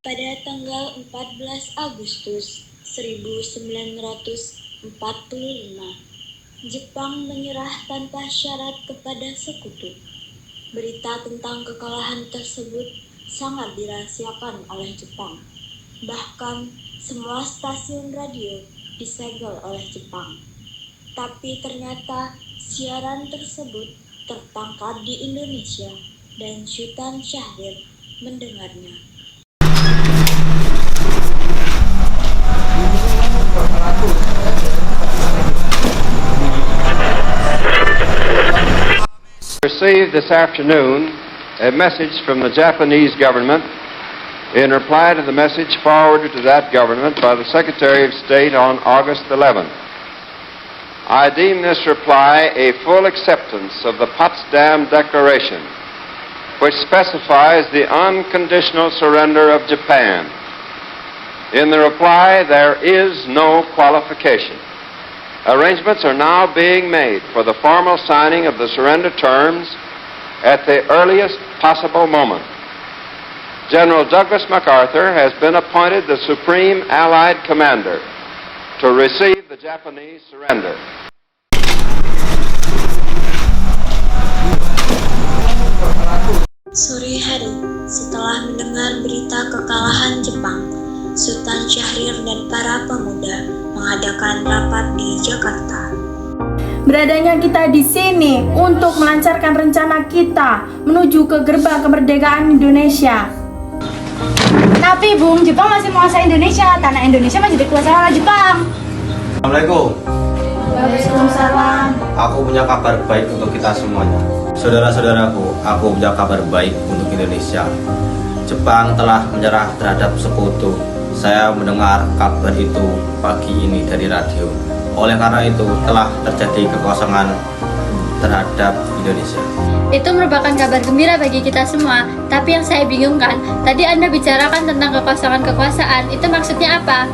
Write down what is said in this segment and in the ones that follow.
Pada tanggal 14 Agustus 1945, Jepang menyerah tanpa syarat kepada sekutu. Berita tentang kekalahan tersebut sangat dirahasiakan oleh Jepang. Bahkan semua stasiun radio disegel oleh Jepang. Tapi ternyata siaran tersebut tertangkap di Indonesia dan Sultan Syahrir mendengarnya. Received this afternoon a message from the Japanese government in reply to the message forwarded to that government by the Secretary of State on August 11th. I deem this reply a full acceptance of the Potsdam Declaration, which specifies the unconditional surrender of Japan. In the reply, there is no qualification. Arrangements are now being made for the formal signing of the surrender terms at the earliest possible moment. General Douglas MacArthur has been appointed the Supreme Allied Commander to receive the Japanese surrender. Sore hari, setelah mendengar berita kekalahan Jepang, Sultan Syahrir dan para pemuda mengadakan rapat di Jakarta. Beradanya kita di sini untuk melancarkan rencana kita menuju ke gerbang kemerdekaan Indonesia. Tapi Bung, Jepang masih menguasai Indonesia. Tanah Indonesia masih dikuasai oleh Jepang. Assalamualaikum. Waalaikumsalam. Aku punya kabar baik untuk kita semuanya. Saudara-saudaraku, aku punya kabar baik untuk Indonesia. Jepang telah menyerah terhadap sekutu. Saya mendengar kabar itu pagi ini dari radio. Oleh karena itu, telah terjadi kekosongan terhadap Indonesia. Itu merupakan kabar gembira bagi kita semua. Tapi yang saya bingungkan, tadi Anda bicarakan tentang kekosongan kekuasaan. Itu maksudnya apa?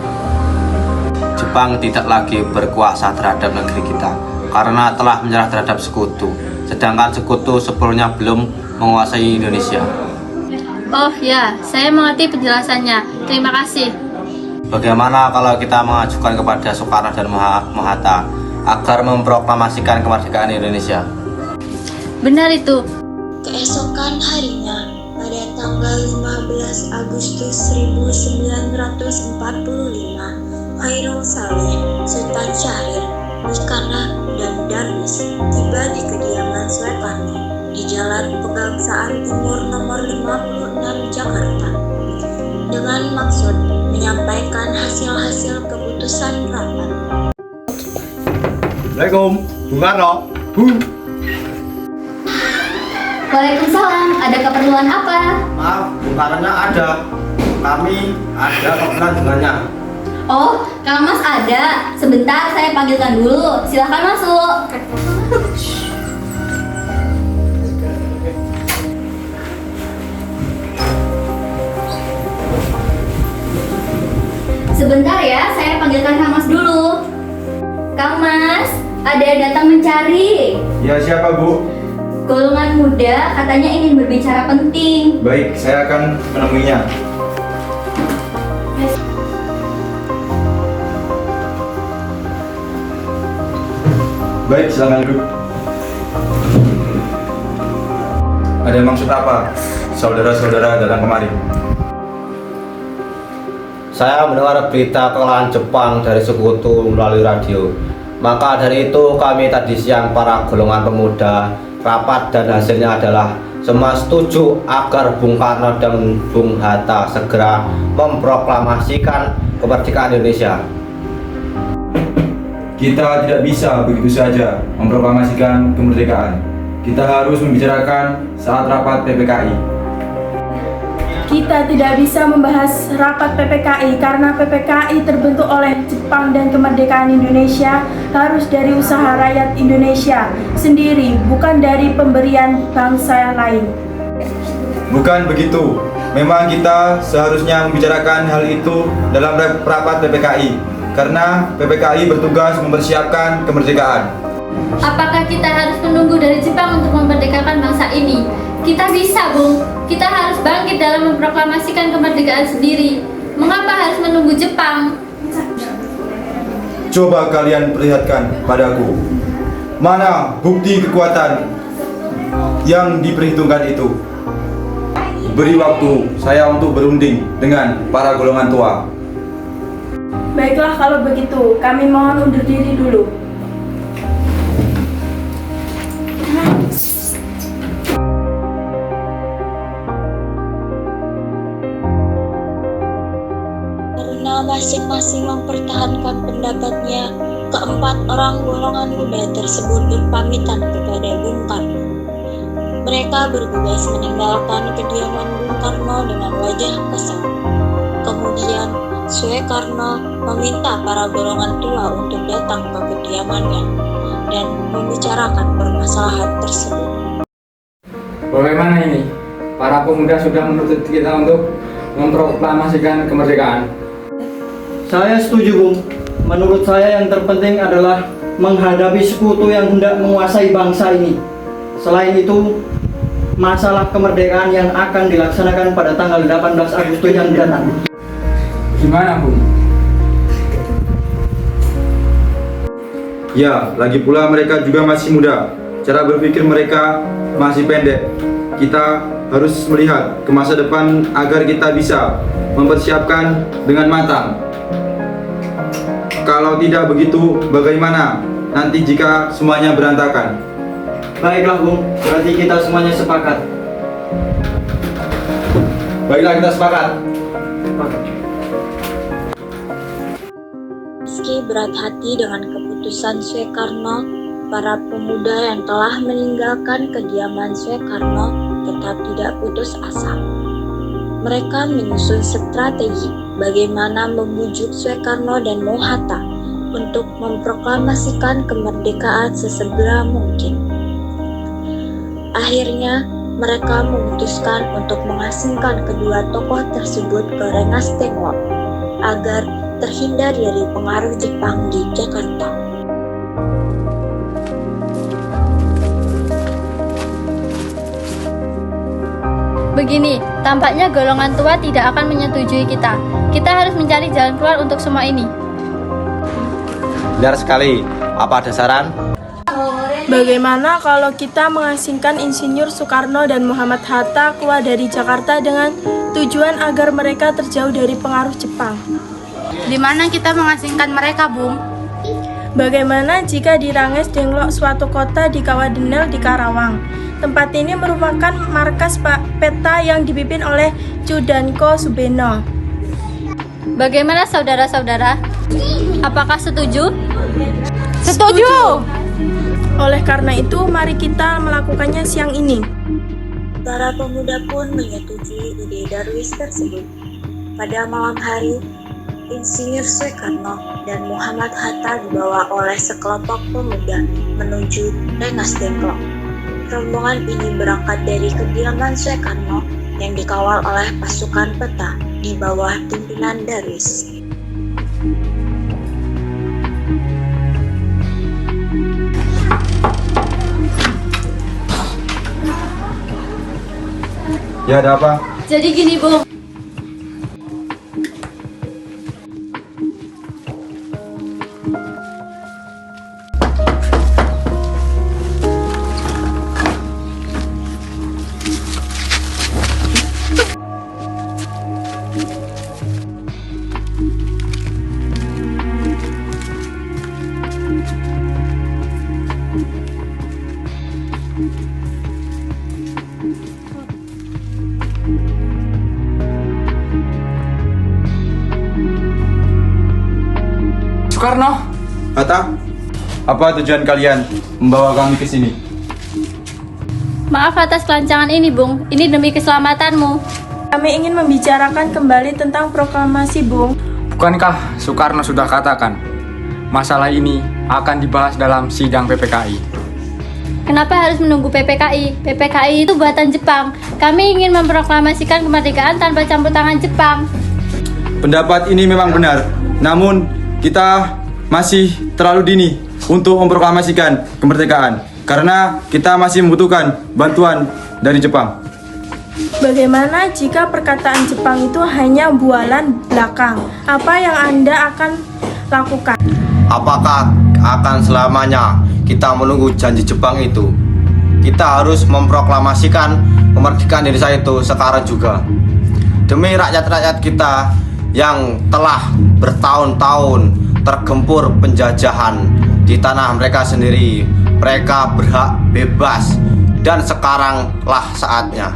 Jepang tidak lagi berkuasa terhadap negeri kita karena telah menyerah terhadap sekutu. Sedangkan sekutu sebelumnya belum menguasai Indonesia. Oh ya, saya mengerti penjelasannya. Terima kasih. Bagaimana kalau kita mengajukan kepada Soekarno dan Mahatta agar memproklamasikan kemerdekaan Indonesia? Benar itu. Keesokan harinya, pada tanggal 15 Agustus 1945, Khairul Saleh, Sultan Syahrir, Muskana, dan Darwis tiba di kediaman Soekarno di Jalan Pegangsaan Timur nomor 56 Jakarta dengan maksud menyampaikan hasil-hasil keputusan rapat. Assalamualaikum, Bung Karno. Waalaikumsalam. Ada keperluan apa? Maaf, Bung Karno ada. Kami ada keperluan dengannya. Oh, Kang Mas ada. Sebentar, saya panggilkan dulu. Silahkan masuk. Sebentar ya, saya panggilkan Kang Mas dulu. Kang Mas, ada yang datang mencari. Ya, siapa Bu? Golongan muda katanya ingin berbicara penting. Baik, saya akan menemuinya. Baik, silakan duduk. Ada maksud apa saudara-saudara datang kemari? Saya mendengar berita kekalahan Jepang dari sekutu melalui radio. Maka dari itu kami tadi siang para golongan pemuda rapat dan hasilnya adalah semua setuju agar Bung Karno dan Bung Hatta segera memproklamasikan kemerdekaan Indonesia. Kita tidak bisa begitu saja memproklamasikan kemerdekaan. Kita harus membicarakan saat rapat PPKI. Kita tidak bisa membahas rapat PPKI karena PPKI terbentuk oleh Jepang dan kemerdekaan Indonesia harus dari usaha rakyat Indonesia sendiri, bukan dari pemberian bangsa yang lain. Bukan begitu. Memang kita seharusnya membicarakan hal itu dalam rapat PPKI karena PPKI bertugas mempersiapkan kemerdekaan. Apakah kita harus menunggu dari Jepang untuk memerdekakan bangsa ini? Kita bisa, Bung. Kita harus bangkit dalam memproklamasikan kemerdekaan sendiri. Mengapa harus menunggu Jepang? Coba kalian perlihatkan padaku, mana bukti kekuatan yang diperhitungkan itu. Beri waktu saya untuk berunding dengan para golongan tua. Baiklah kalau begitu, kami mohon undur diri dulu. Karena masing-masing mempertahankan pendapatnya, keempat orang golongan muda tersebut berpamitan kepada Bung Karno. Mereka bergegas meninggalkan kediaman Bung Karno dengan wajah kesal. Kemudian Soekarno meminta para golongan tua untuk datang ke kediamannya dan membicarakan permasalahan tersebut. Bagaimana ini? Para pemuda sudah menuntut kita untuk memproklamasikan kemerdekaan. Saya setuju, Bung. Menurut saya yang terpenting adalah menghadapi sekutu yang hendak menguasai bangsa ini. Selain itu, masalah kemerdekaan yang akan dilaksanakan pada tanggal 18 Agustus yang datang. Gimana, Bung? Ya, lagi pula mereka juga masih muda. Cara berpikir mereka masih pendek. Kita harus melihat ke masa depan agar kita bisa mempersiapkan dengan matang. Kalau tidak begitu, bagaimana nanti jika semuanya berantakan? Baiklah, Bung. Berarti kita semuanya sepakat. Baiklah, kita sepakat. Meski berat hati dengan keputusan Soekarno, para pemuda yang telah meninggalkan kediaman Soekarno tetap tidak putus asa. Mereka menyusun strategi bagaimana membujuk Soekarno dan Mohatta untuk memproklamasikan kemerdekaan sesegera mungkin. Akhirnya, mereka memutuskan untuk mengasingkan kedua tokoh tersebut ke Rengas Dengklok agar terhindar dari pengaruh Jepang di Jakarta. Begini, tampaknya golongan tua tidak akan menyetujui kita. Kita harus mencari jalan keluar untuk semua ini. Benar sekali. Apa ada saran? Bagaimana kalau kita mengasingkan Insinyur Soekarno dan Muhammad Hatta keluar dari Jakarta dengan tujuan agar mereka terjauh dari pengaruh Jepang? Di mana kita mengasingkan mereka, Bung? Bagaimana jika di Rengas Dengklok, suatu kota di Kawadenel di Karawang? Tempat ini merupakan markas peta yang dipimpin oleh Tjudanko Subeno. Bagaimana saudara-saudara? Apakah setuju? Setuju! Oleh karena itu, mari kita melakukannya siang ini. Para pemuda pun menyetujui ide Darwis tersebut. Pada malam hari, Insinyur Soekarno dan Muhammad Hatta dibawa oleh sekelompok pemuda menuju Rengas Dengklok. Rombongan ini berangkat dari kediaman Soekarno yang dikawal oleh pasukan peta di bawah pimpinan Darwis. Ya, ada apa? Jadi gini, Bung. Soekarno, Hatta, apa tujuan kalian membawa kami ke sini? Maaf atas kelancangan ini, Bung. Ini demi keselamatanmu. Kami ingin membicarakan kembali tentang proklamasi, Bung. bukankah Soekarno sudah katakan masalah ini akan dibahas dalam sidang PPKI? Kenapa harus menunggu PPKI? PPKI itu buatan Jepang. Kami ingin memproklamasikan kemerdekaan tanpa campur tangan Jepang. Pendapat ini memang benar, namun kita masih terlalu dini untuk memproklamasikan kemerdekaan. karena kita masih membutuhkan bantuan dari Jepang. Bagaimana jika perkataan Jepang itu hanya bualan belakang? Apa yang Anda akan lakukan? Apakah akan selamanya kita menunggu janji Jepang itu? Kita harus memproklamasikan kemerdekaan Indonesia itu sekarang juga. Demi rakyat-rakyat kita yang telah bertahun-tahun tergempur penjajahan di tanah mereka sendiri. Mereka berhak bebas dan sekaranglah saatnya.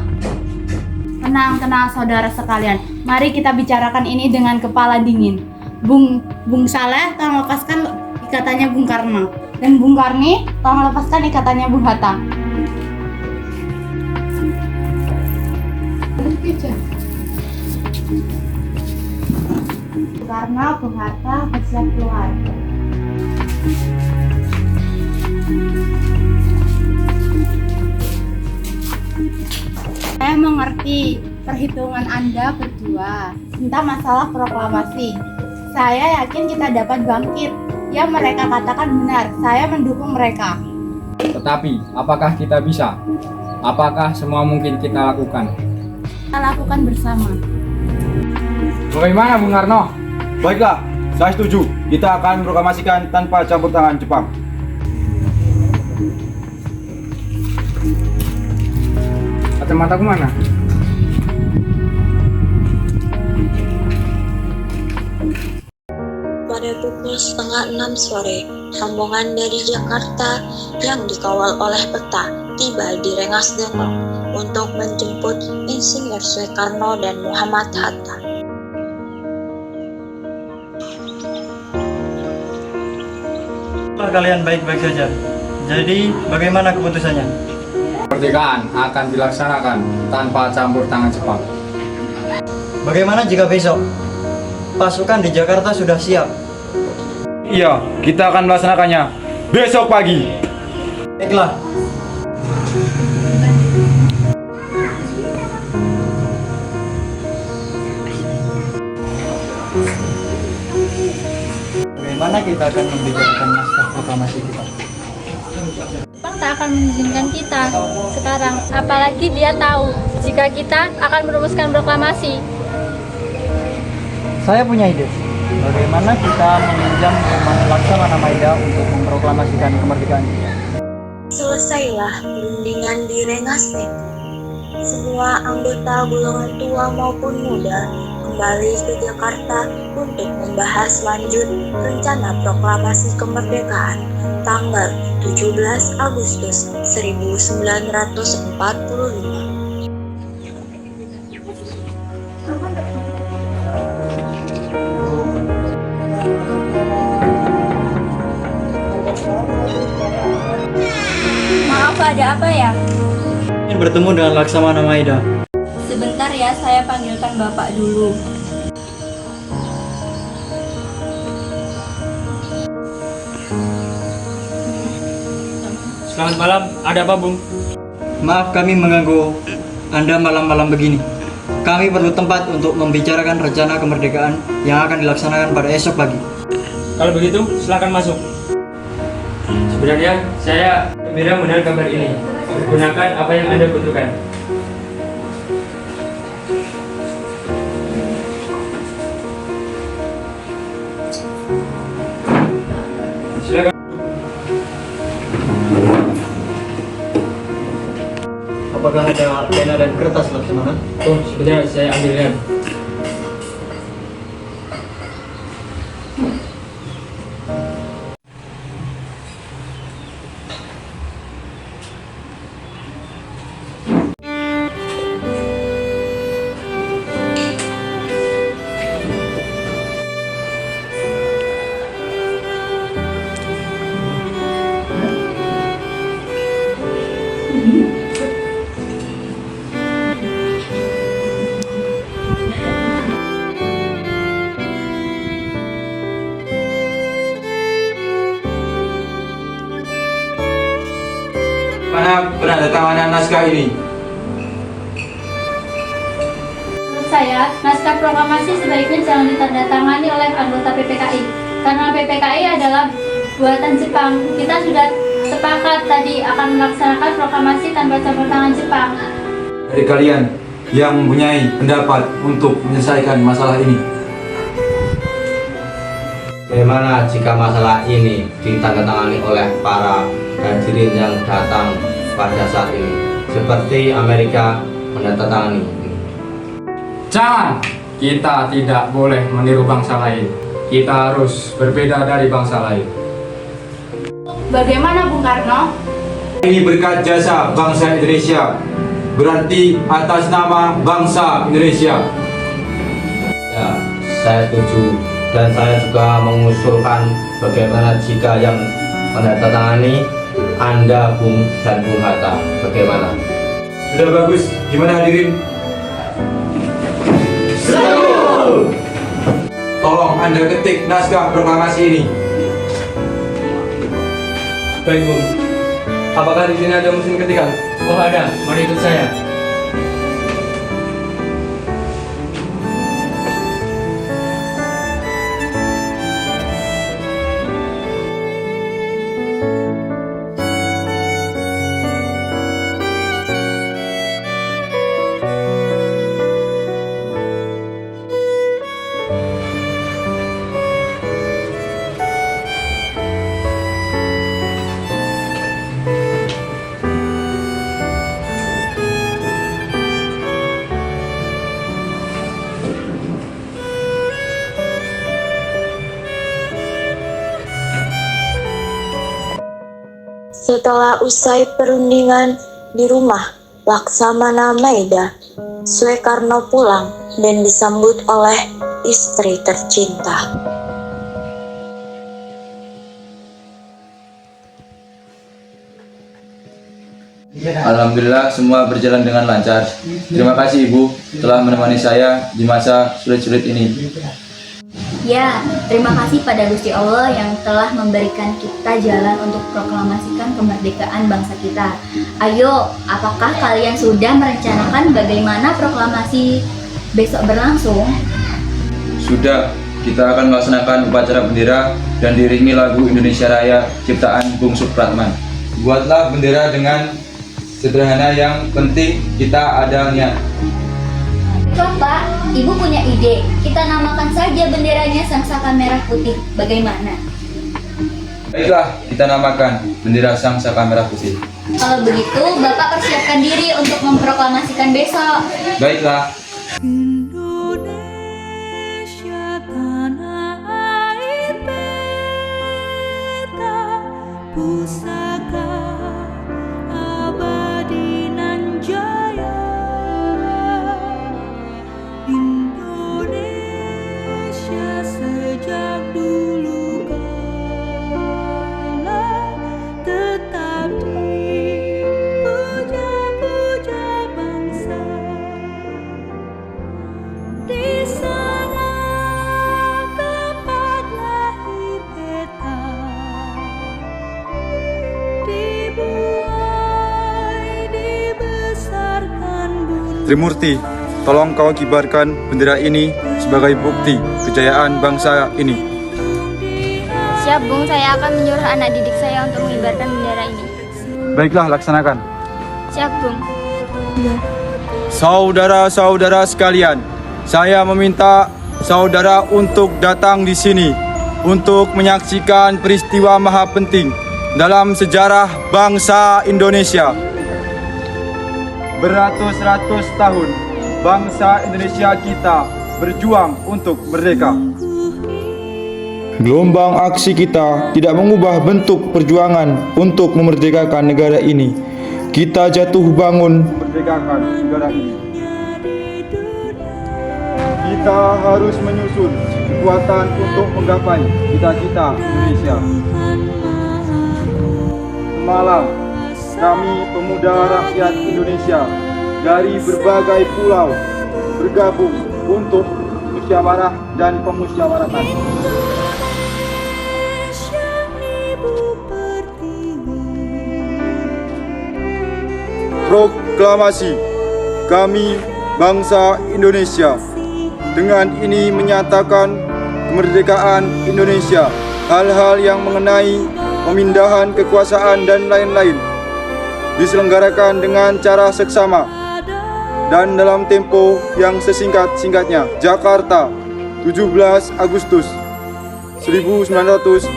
Tenang, saudara sekalian. Mari kita bicarakan ini dengan kepala dingin. Bung Saleh, tolong lepaskan ikatannya Bung Karno. Dan Bung Karni, tolong lepaskan ikatannya Bung Hatta. Karena Bung Hatta bersiap keluar. Saya mengerti perhitungan Anda berdua tentang masalah proklamasi. Saya yakin kita dapat bangkit. Yang mereka katakan benar, saya mendukung mereka. Tetapi, apakah kita bisa? Apakah semua mungkin kita lakukan? Kita lakukan bersama. Bagaimana Bung Karno? Baiklah, saya setuju. Kita akan proklamasikan tanpa campur tangan Jepang. Kacamataku mana? Pada pukul 5:30 sore, rombongan dari Jakarta yang dikawal oleh peta tiba di Rengas Dengklok untuk menjemput Insinyur Soekarno dan Muhammad Hatta. Kalian baik-baik saja. Jadi, bagaimana keputusannya? Kemerdekaan akan dilaksanakan tanpa campur tangan Jepang. Bagaimana jika besok pasukan di Jakarta sudah siap? Iya, kita akan melaksanakannya besok pagi. Baiklah. Bagaimana kita akan membicarakan naskah proklamasi kita? Jepang tak akan mengizinkan kita sekarang, apalagi dia tahu jika kita akan merumuskan proklamasi. Saya punya ide. Bagaimana kita meminjam rumah Laksamana Maida untuk memproklamasikan kemerdekaan kita? Selesailah perundingan di Rengas Dengklok. Semua anggota golongan tua maupun muda kembali ke Jakarta untuk membahas lanjut rencana proklamasi kemerdekaan tanggal 17 Agustus 1945. Maaf, ada apa ya? Ingin bertemu dengan Laksamana Maida. Sebentar ya, saya panggilkan Bapak dulu. Selamat malam, ada apa Bung? Maaf kami mengganggu Anda malam-malam begini. Kami perlu tempat untuk membicarakan rencana kemerdekaan yang akan dilaksanakan pada esok pagi. Kalau begitu, silakan masuk. Sebenarnya, saya gembira mendengar kabar ini. Gunakan apa yang Anda butuhkan. Silakan. Apakah ada pena dan kertas Laksamana? Oh, sebentar, saya ambilkan. Mana penandatanganan naskah ini? Menurut saya, naskah proklamasi sebaiknya jangan ditandatangani oleh anggota PPKI. Karena PPKI adalah buatan Jepang. Kita sudah sepakat tadi akan melaksanakan proklamasi tanpa campur tangan Jepang. Dari kalian yang mempunyai pendapat untuk menyelesaikan masalah ini. Bagaimana jika masalah ini ditandatangani oleh para hadirin yang datang pada saat ini, seperti Amerika menandatangani? Jangan, kita tidak boleh meniru bangsa lain. Kita harus berbeda dari bangsa lain. Bagaimana Bung Karno? Ini berkat jasa bangsa Indonesia, berarti atas nama bangsa Indonesia. Ya, saya setuju. Dan saya juga mengusulkan bagaimana jika yang menandatangani Anda, Bung dan Bung Hatta. Bagaimana? Sudah bagus, gimana hadirin? Tolong Anda ketik naskah proklamasi ini. Baik, Bung. Apakah di sini ada mesin ketikan? Oh, ada. Mari ikut saya. Setelah usai perundingan di rumah Laksamana Maeda, Soekarno pulang dan disambut oleh istri tercinta. Alhamdulillah semua berjalan dengan lancar. Terima kasih Ibu telah menemani saya di masa sulit-sulit ini. Ya, terima kasih pada Gusti Allah yang telah memberikan kita jalan untuk proklamasikan kemerdekaan bangsa kita. Ayo, apakah kalian sudah merencanakan bagaimana proklamasi besok berlangsung? Sudah, kita akan melaksanakan upacara bendera dan diiringi lagu Indonesia Raya ciptaan Bung Supratman. Buatlah bendera dengan sederhana, yang penting kita ada niat. Coba, Ibu punya ide. Kita namakan saja benderanya Sangsaka Merah Putih. Bagaimana? Baiklah, kita namakan bendera Sangsaka Merah Putih. Kalau begitu, Bapak persiapkan diri untuk memproklamasikan besok. Baiklah. Indonesia tanah air beta, pusaka abadi nan jaya. Indonesia sejak dulu kala tetap dipuja-puja bangsa. Di sana tempat lahir beta, dibuai dibesarkan bunda. Trimurti, tolong kau kibarkan bendera ini sebagai bukti kejayaan bangsa ini. Siap, Bung. Saya akan menyuruh anak didik saya untuk mengibarkan bendera ini. Baiklah, laksanakan. Siap, Bung. Saudara-saudara sekalian, saya meminta saudara untuk datang di sini untuk menyaksikan peristiwa maha penting dalam sejarah bangsa Indonesia. Beratus-ratus tahun bangsa Indonesia kita berjuang untuk merdeka. Gelombang aksi kita tidak mengubah bentuk perjuangan untuk memerdekakan negara ini. Kita jatuh bangun memerdekakan negara ini. Kita harus menyusun kekuatan untuk menggapai cita-cita Indonesia. Semalam, kami pemuda rakyat Indonesia dari berbagai pulau bergabung untuk musyawarah dan pemusyawaratan. Proklamasi kami bangsa Indonesia dengan ini menyatakan kemerdekaan Indonesia. Hal-hal yang mengenai pemindahan kekuasaan dan lain-lain diselenggarakan dengan cara seksama dan dalam tempo yang sesingkat-singkatnya. Jakarta, 17 Agustus 1945,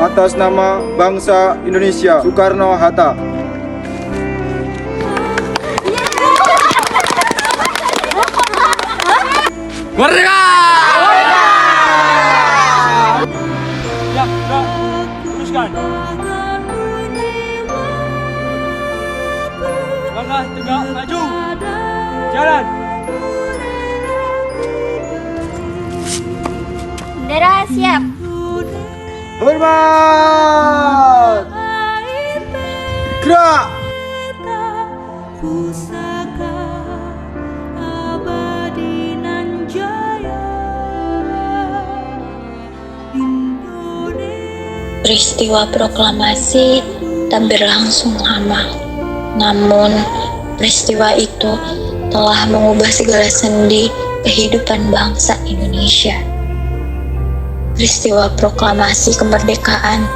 atas nama bangsa Indonesia, Soekarno-Hatta. Merdeka! Ya, sudah. Teruskan. Langkah tegak maju. Jalan. Bendera siap. Hormat! Gerak! Pusaka abadi nan jaya Indonesia. Peristiwa proklamasi tak berlangsung lama, namun peristiwa itu telah mengubah segala sendi kehidupan bangsa Indonesia. Peristiwa proklamasi kemerdekaan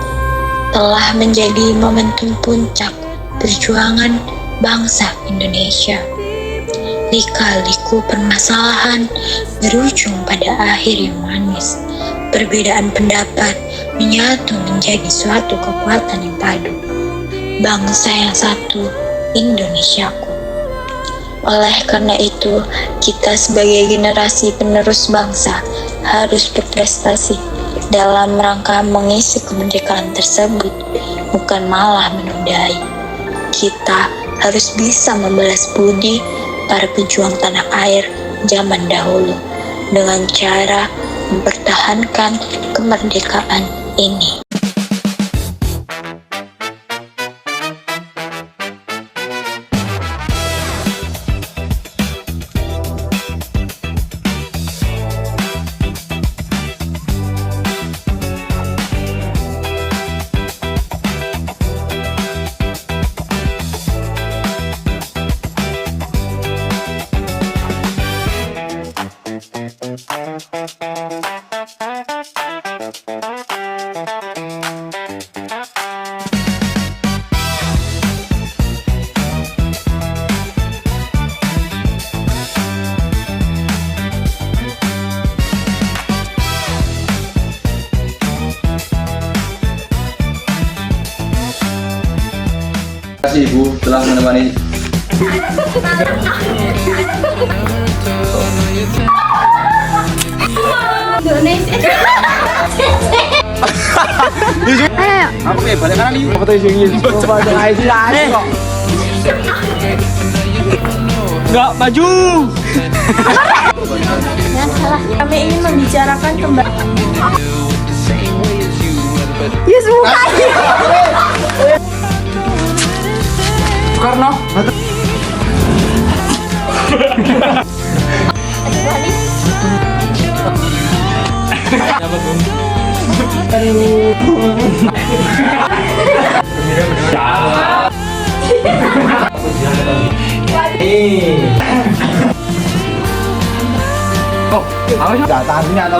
telah menjadi momentum puncak perjuangan bangsa Indonesia. Lika-liku permasalahan berujung pada akhir yang manis. Perbedaan pendapat menyatu menjadi suatu kekuatan yang padu. Bangsa yang satu, Indonesiaku. Oleh karena itu, kita sebagai generasi penerus bangsa harus berprestasi dalam rangka mengisi kemerdekaan tersebut, bukan malah menodai. Kita harus bisa membalas budi para pejuang tanah air zaman dahulu dengan cara mempertahankan kemerdekaan ini. Terima kasih Ibu telah menemani. Aku kayak balik kanan nih. Apa tuh yang Enggak, maju. Kami ingin membicarakan kembali. Yes, bukan. Soekarno. Oh, apa sih? Datang atau?